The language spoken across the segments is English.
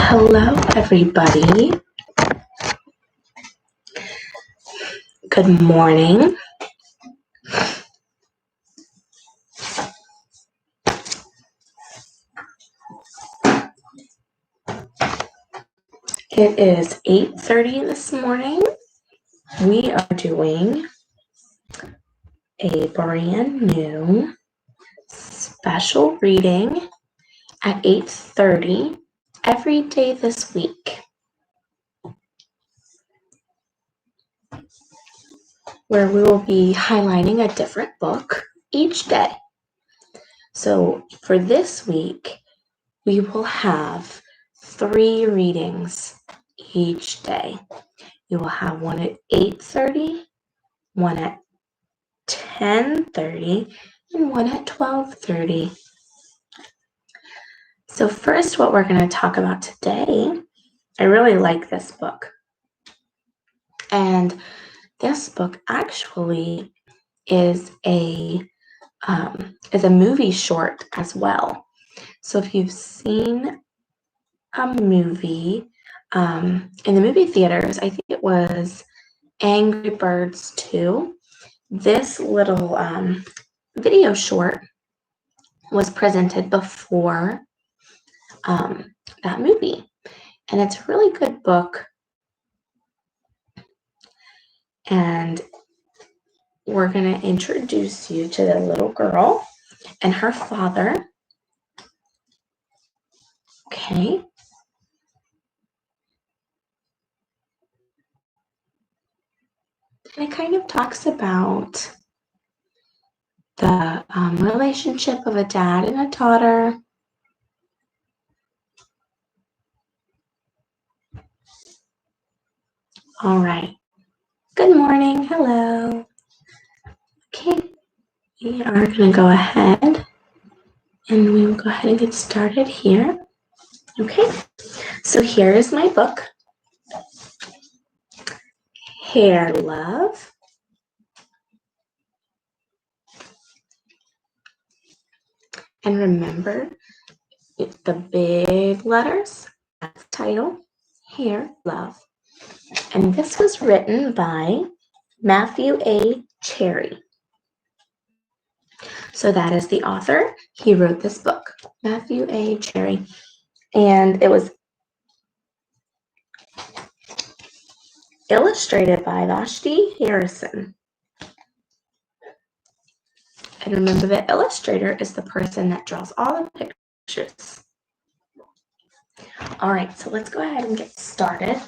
Hello, everybody. Good morning. It is 8:30 this morning. We are doing a brand new special reading at 8:30 every day this week, where we will be highlighting a different book each day. So for this week, we will have 3 readings each day. You will have one at 8:30, one at 10:30, and one at 12:30. So first, what we're going to talk about today, I really like this book. And this book actually is a movie short as well. So if you've seen a movie in the movie theaters, I think it was Angry Birds 2. This little video short was presented before that movie. And it's a really good book. And we're going to introduce you to the little girl and her father. Okay. And it kind of talks about the relationship of a dad and a daughter. All right. Good morning. Hello. Okay. We are going to go ahead and we will go ahead and get started here. Okay. So here is my book, Hair Love. And remember, the big letters, that's the title, Hair Love. And this was written by Matthew A. Cherry. So that is the author. He wrote this book, Matthew A. Cherry. And it was illustrated by Vashti Harrison. And remember, the illustrator is the person that draws all the pictures. All right, so let's go ahead and get started.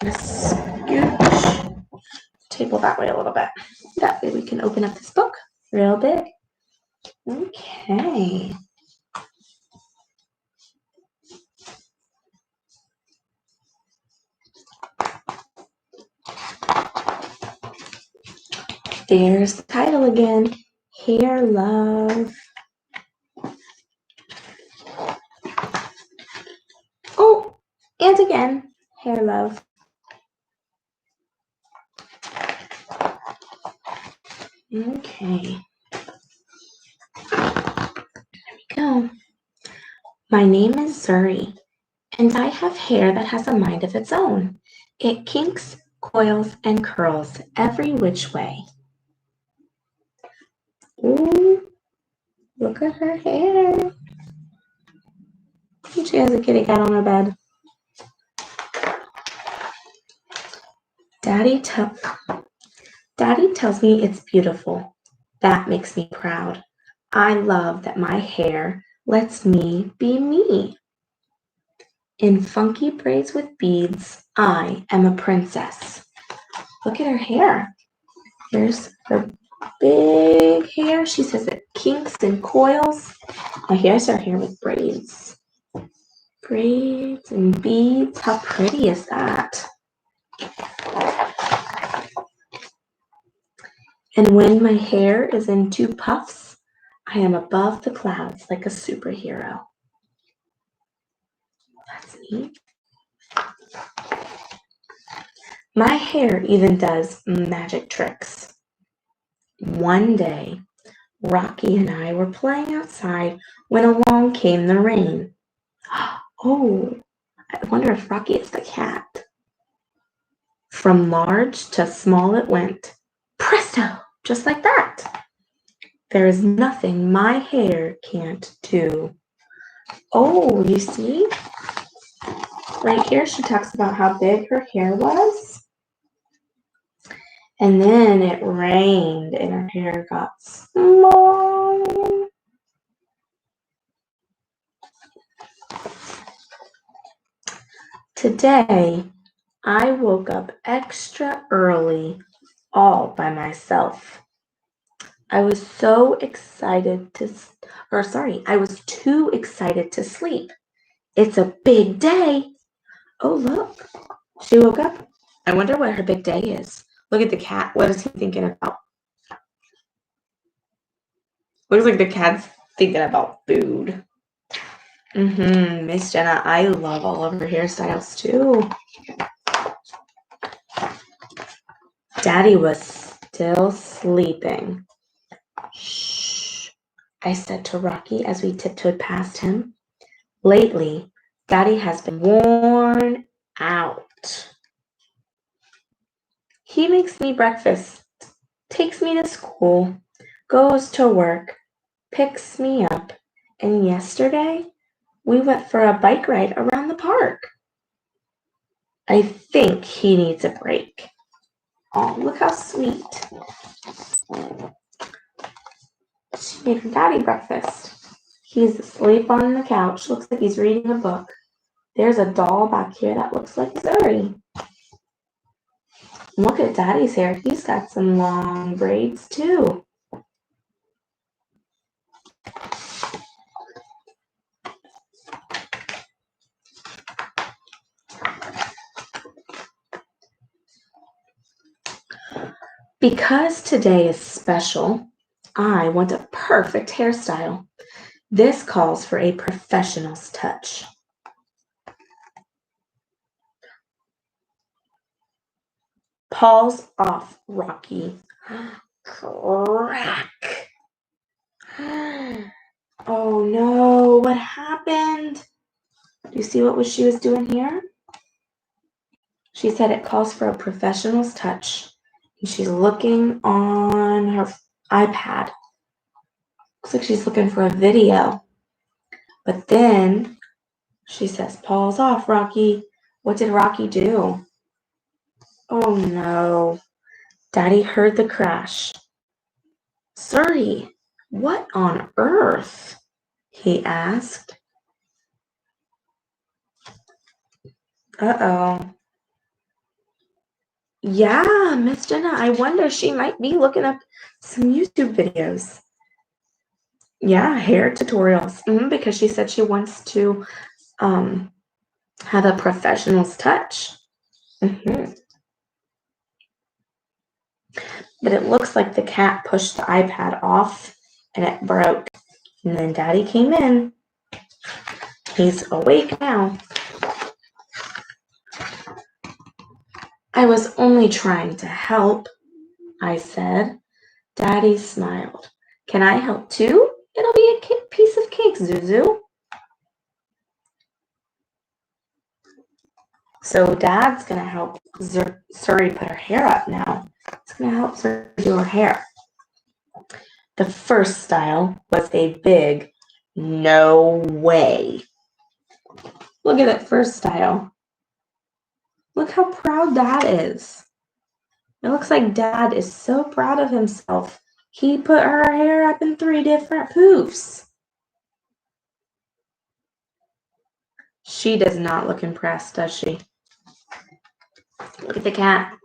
I'm going to scooch the table that way a little bit. That way we can open up this book real big. Okay. There's the title again, Hair Love. Oh, and again, Hair Love. Okay. There we go. My name is Zuri, and I have hair that has a mind of its own. It kinks, coils, and curls every which way. Ooh, look at her hair. She has a kitty cat on her bed. Daddy tells me it's beautiful. That makes me proud. I love that my hair lets me be me. In funky braids with beads, I am a princess. Look at her hair. Here's her big hair. She says it kinks and coils. Now here's her hair with braids. Braids and beads. How pretty is that? And when my hair is in 2 puffs, I am above the clouds like a superhero. That's neat. My hair even does magic tricks. One day, Rocky and I were playing outside when along came the rain. Oh, I wonder if Rocky is the cat. From large to small it went. Presto! Just like that. There is nothing my hair can't do. Oh, you see? Right here she talks about how big her hair was. And then it rained and her hair got small. Today, I woke up extra early all by myself. I was too excited to sleep. It's a big day. Oh, look. She woke up. I wonder what her big day is. Look at the cat. What is he thinking about? Looks like the cat's thinking about food. Miss Jenna, I love all of her hairstyles too. Daddy was still sleeping. Shh, I said to Rocky as we tiptoed past him. Lately, Daddy has been worn out. He makes me breakfast, takes me to school, goes to work, picks me up, and yesterday we went for a bike ride around the park. I think he needs a break. Oh, look how sweet. She made her daddy breakfast. He's asleep on the couch. Looks like he's reading a book. There's a doll back here that looks like Zuri. Look at Daddy's hair. He's got some long braids too. Because today is special, I want a perfect hairstyle. This calls for a professional's touch. Paws off, Rocky. Crack. Oh no, what happened? Do you see what she was doing here? She said it calls for a professional's touch. And she's looking on her iPad. Looks like she's looking for a video. But then she says, paws off, Rocky. What did Rocky do? Oh no. Daddy heard the crash. Suri, what on earth? He asked. Uh-oh. Yeah, Miss Jenna, I wonder she might be looking up some YouTube videos. Yeah, hair tutorials. Because she said she wants to have a professional's touch. But it looks like the cat pushed the iPad off and it broke. And then Daddy came in. He's awake now. I was only trying to help, I said. Daddy smiled. Can I help too? It'll be a piece of cake, Zuzu. So Dad's going to help Suri put her hair up now. It's going to help Suri do her hair. The first style was a big no way. Look at that first style. Look how proud Dad is. It looks like Dad is so proud of himself. He put her hair up in 3 different poofs. She does not look impressed, does she? Look at the cat.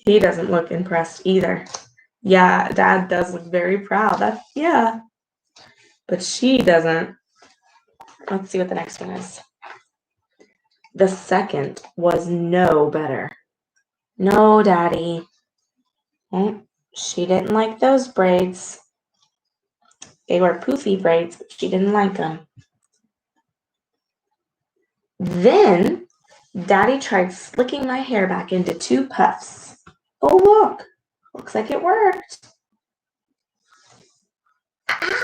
He doesn't look impressed either. Yeah, Dad does look very proud. Yeah. But she doesn't. Let's see what the next one is. The second was no better. No, Daddy. She didn't like those braids. They were poofy braids, but she didn't like them. Then, Daddy tried slicking my hair back into 2 puffs. Oh, look. Looks like it worked.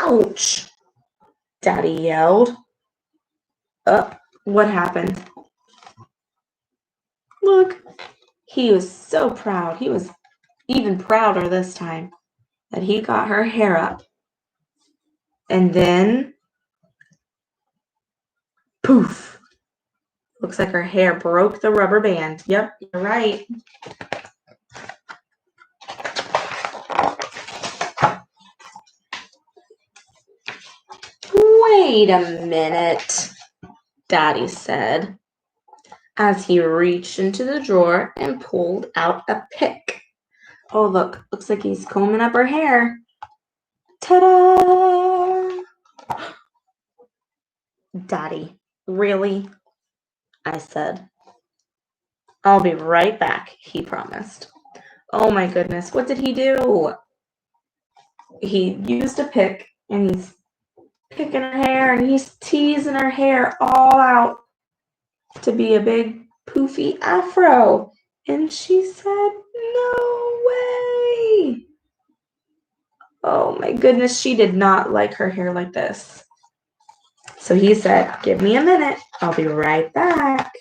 Ouch! Daddy yelled. What happened? Look, he was so proud. He was even prouder this time that he got her hair up. And then, poof. Looks like her hair broke the rubber band. Yep, you're right. Wait a minute, Daddy said, as he reached into the drawer and pulled out a pick. Oh, look, looks like he's combing up her hair. Ta-da! Daddy, really? I said. I'll be right back, he promised. Oh my goodness, what did he do? He used a pick and he's picking her hair and he's teasing her hair all out to be a big poofy afro. And she said, no way. Oh my goodness, she did not like her hair like this. So he said, give me a minute. I'll be right back.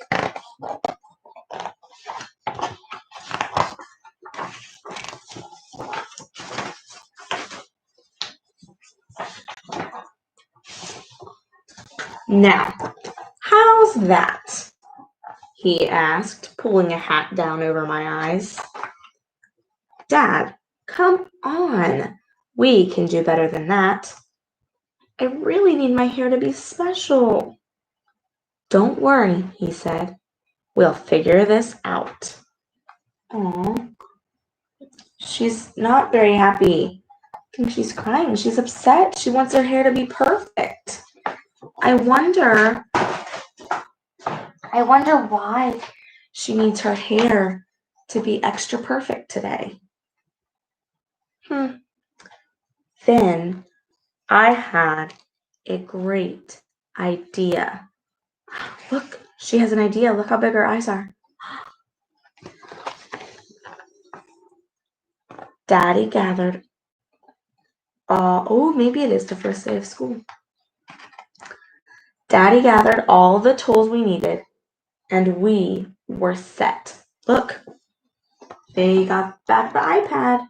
Now, how's that? He asked, pulling a hat down over my eyes. Dad, come on. We can do better than that. I really need my hair to be special. Don't worry, he said. We'll figure this out. Aw. She's not very happy. I think she's crying. She's upset. She wants her hair to be perfect. I wonder why she needs her hair to be extra perfect today. Then I had a great idea. Look, she has an idea. Look how big her eyes are. Daddy gathered maybe it is the first day of school. Daddy gathered all the tools we needed, and we were set. Look, they got back the iPad.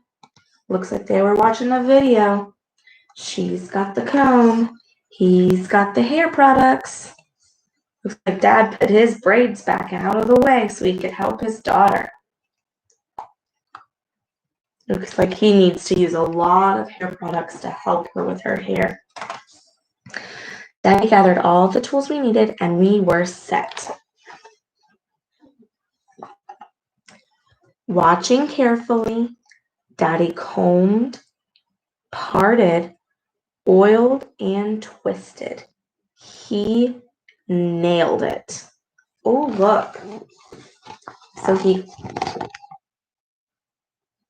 Looks like they were watching a video. She's got the comb. He's got the hair products. Looks like Dad put his braids back out of the way so he could help his daughter. Looks like he needs to use a lot of hair products to help her with her hair. Daddy gathered all the tools we needed and we were set. Watching carefully, Daddy combed, parted, oiled, and twisted. He nailed it. Oh, look.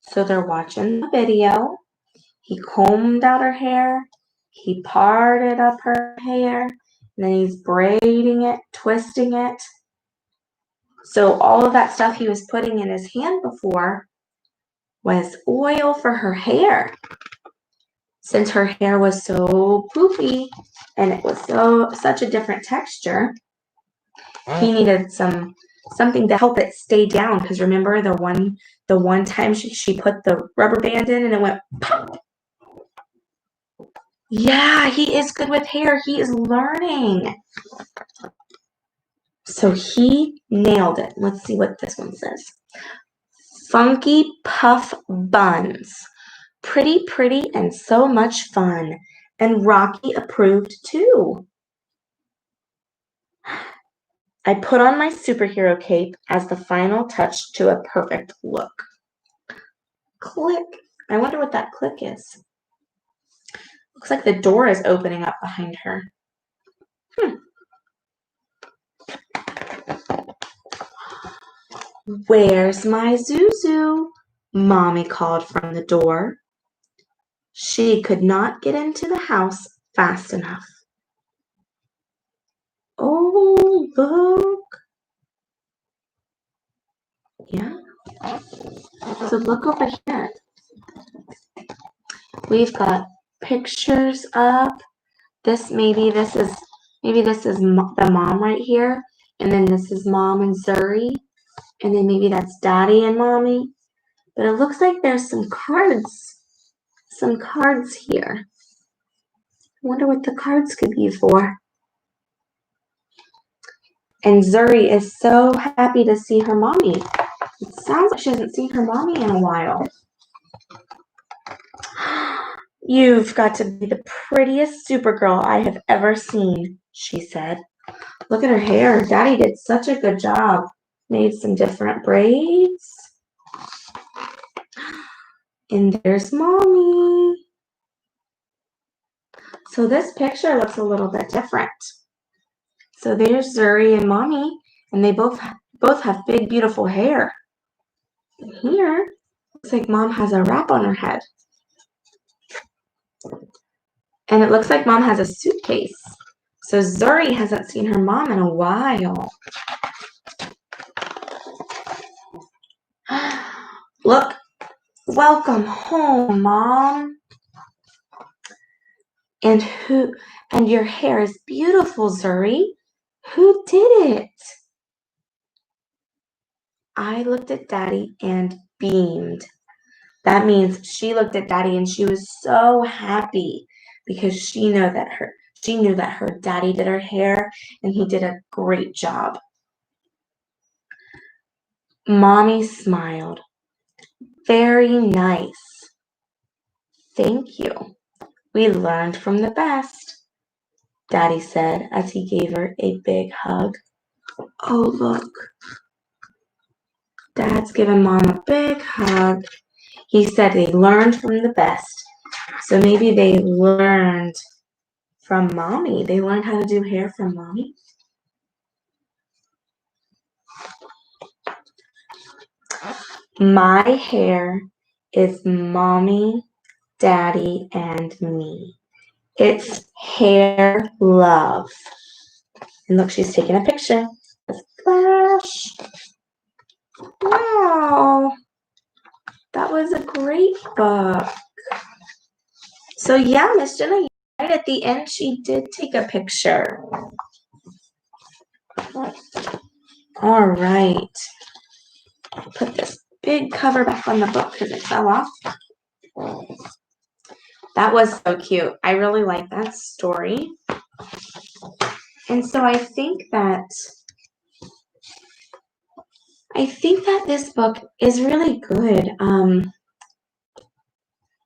So they're watching the video. He combed out her hair. He parted up her hair. And then he's braiding it, twisting it. So all of that stuff he was putting in his hand before was oil for her hair. Since her hair was so poofy and it was such a different texture, he needed something to help it stay down. Because remember the one time she put the rubber band in and it went pop. Yeah, he is good with hair. He is learning. So he nailed it. Let's see what this one says. Funky puff buns. Pretty, and so much fun. And Rocky approved too. I put on my superhero cape as the final touch to a perfect look. Click. I wonder what that click is. Looks like the door is opening up behind her. Where's my Zuzu? Mommy called from the door. She could not get into the house fast enough. Oh, look. Yeah. So look over here. We've got pictures up. This is Maybe this is the mom right here, and then this is mom and Zuri, and then maybe that's daddy and mommy. But it looks like there's some cards here. I wonder what the cards could be for. And Zuri is so happy to see her mommy. It sounds like she hasn't seen her mommy in a while. You've got to be the prettiest Supergirl I have ever seen, she said. Look at her hair. Daddy did such a good job. Made some different braids. And there's mommy. So this picture looks a little bit different. So there's Zuri and mommy, and they both have big, beautiful hair. And here, looks like mom has a wrap on her head. And it looks like mom has a suitcase. So Zuri hasn't seen her mom in a while. Look, welcome home, Mom. And your hair is beautiful, Zuri. Who did it? I looked at Daddy and beamed. That means she looked at Daddy and she was so happy because she knew that her daddy did her hair and he did a great job. Mommy smiled. Very nice. Thank you. We learned from the best, Daddy said as he gave her a big hug. Oh, look. Dad's giving Mom a big hug. He said they learned from the best. So maybe they learned from Mommy. They learned how to do hair from Mommy. My hair is Mommy, Daddy, and me. It's hair love. And look, she's taking a picture. Flash. Wow. That was a great book. So yeah, Miss Jenna, right at the end, she did take a picture. All right. Put this big cover back on the book because it fell off. That was so cute. I really like that story. And so I think that this book is really good.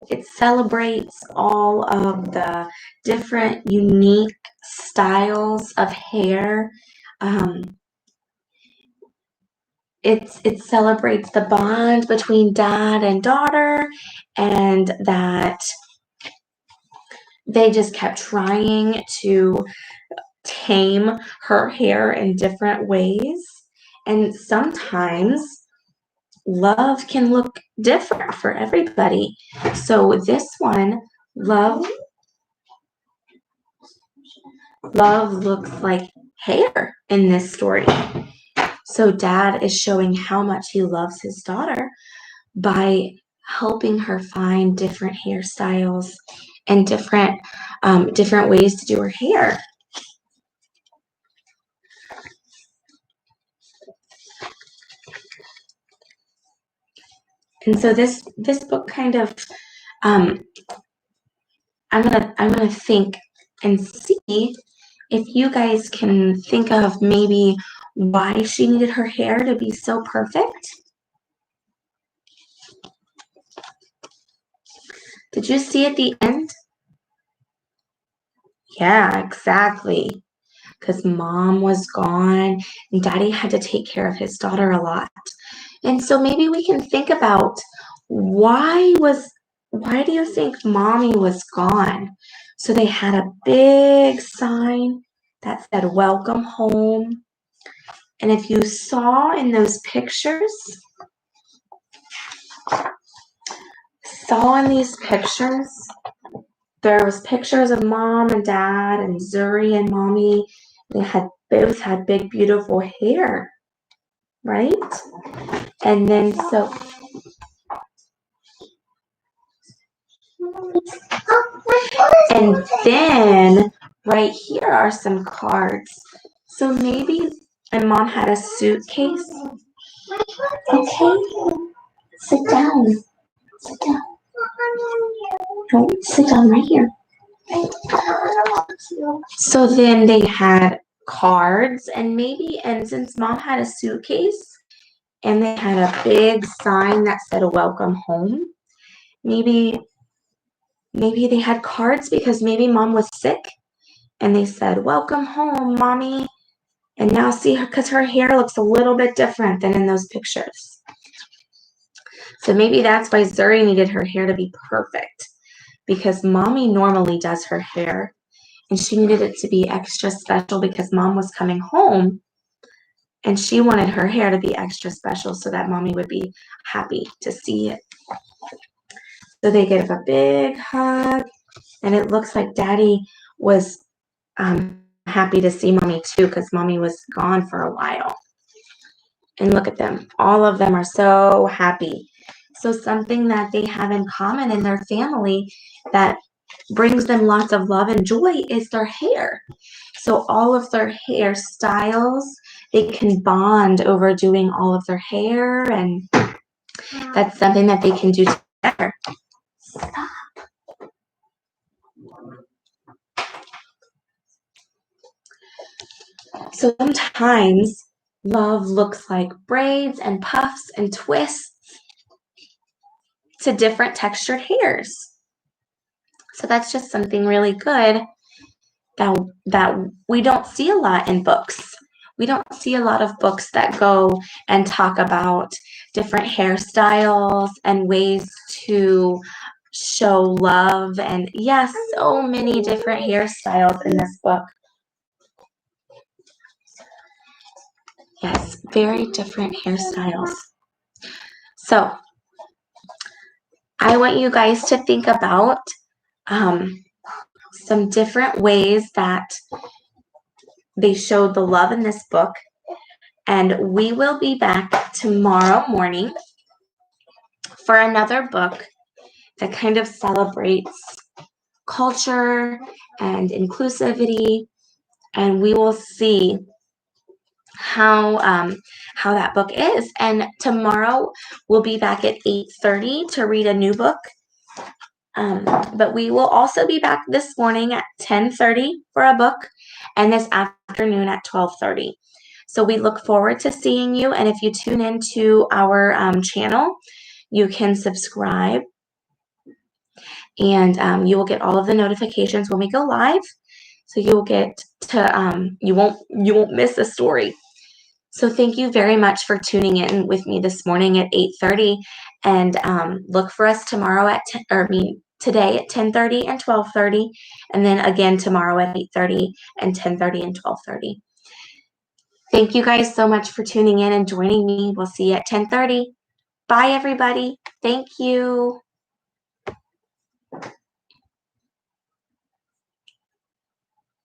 It celebrates all of the different unique styles of hair. It celebrates the bond between dad and daughter, and that they just kept trying to tame her hair in different ways. And sometimes love can look different for everybody. So this one, love looks like hair in this story. So dad is showing how much he loves his daughter by helping her find different hairstyles and different ways to do her hair. And so this book kind of I'm gonna think and see if you guys can think of maybe why she needed her hair to be so perfect. Did you see at the end? Yeah, exactly. Because mom was gone and daddy had to take care of his daughter a lot. And so maybe we can think about why do you think mommy was gone? So they had a big sign that said welcome home. And if you saw in those pictures, there was pictures of mom and dad and Zuri and mommy. They both had big, beautiful hair, right? And then right here are some cards. So maybe, and Mom had a suitcase. Okay, sit down. Sit down. No, sit down right here. So then they had cards, and maybe, and since Mom had a suitcase and they had a big sign that said welcome home, maybe they had cards because maybe Mom was sick and they said welcome home, Mommy. And now see her, because her hair looks a little bit different than in those pictures. So maybe that's why Zuri needed her hair to be perfect, because Mommy normally does her hair and she needed it to be extra special because Mom was coming home and she wanted her hair to be extra special so that Mommy would be happy to see it. So they gave a big hug, and it looks like Daddy was happy to see Mommy too, because Mommy was gone for a while. And look at them. All of them are so happy. So something that they have in common in their family that brings them lots of love and joy is their hair. So all of their hairstyles, they can bond over doing all of their hair, and that's something that they can do together. Stop. So sometimes love looks like braids and puffs and twists to different textured hairs. So that's just something really good that we don't see a lot in books. We don't see a lot of books that go and talk about different hairstyles and ways to show love. And yes, so many different hairstyles in this book. Yes, very different hairstyles. So I want you guys to think about some different ways that they showed the love in this book. And we will be back tomorrow morning for another book that kind of celebrates culture and inclusivity. And we will see how that book is. And tomorrow we'll be back at 8:30 to read a new book. But we will also be back this morning at 10:30 for a book, and this afternoon at 12:30. So we look forward to seeing you. And if you tune into our channel, you can subscribe, and you will get all of the notifications when we go live. So you'll get to you won't miss a story. So thank you very much for tuning in with me this morning at 8:30, and look for us tomorrow at today at 10:30 and 12:30, and then again tomorrow at 8:30 and 10:30 and 12:30. Thank you guys so much for tuning in and joining me. We'll see you at 10:30. Bye, everybody. Thank you.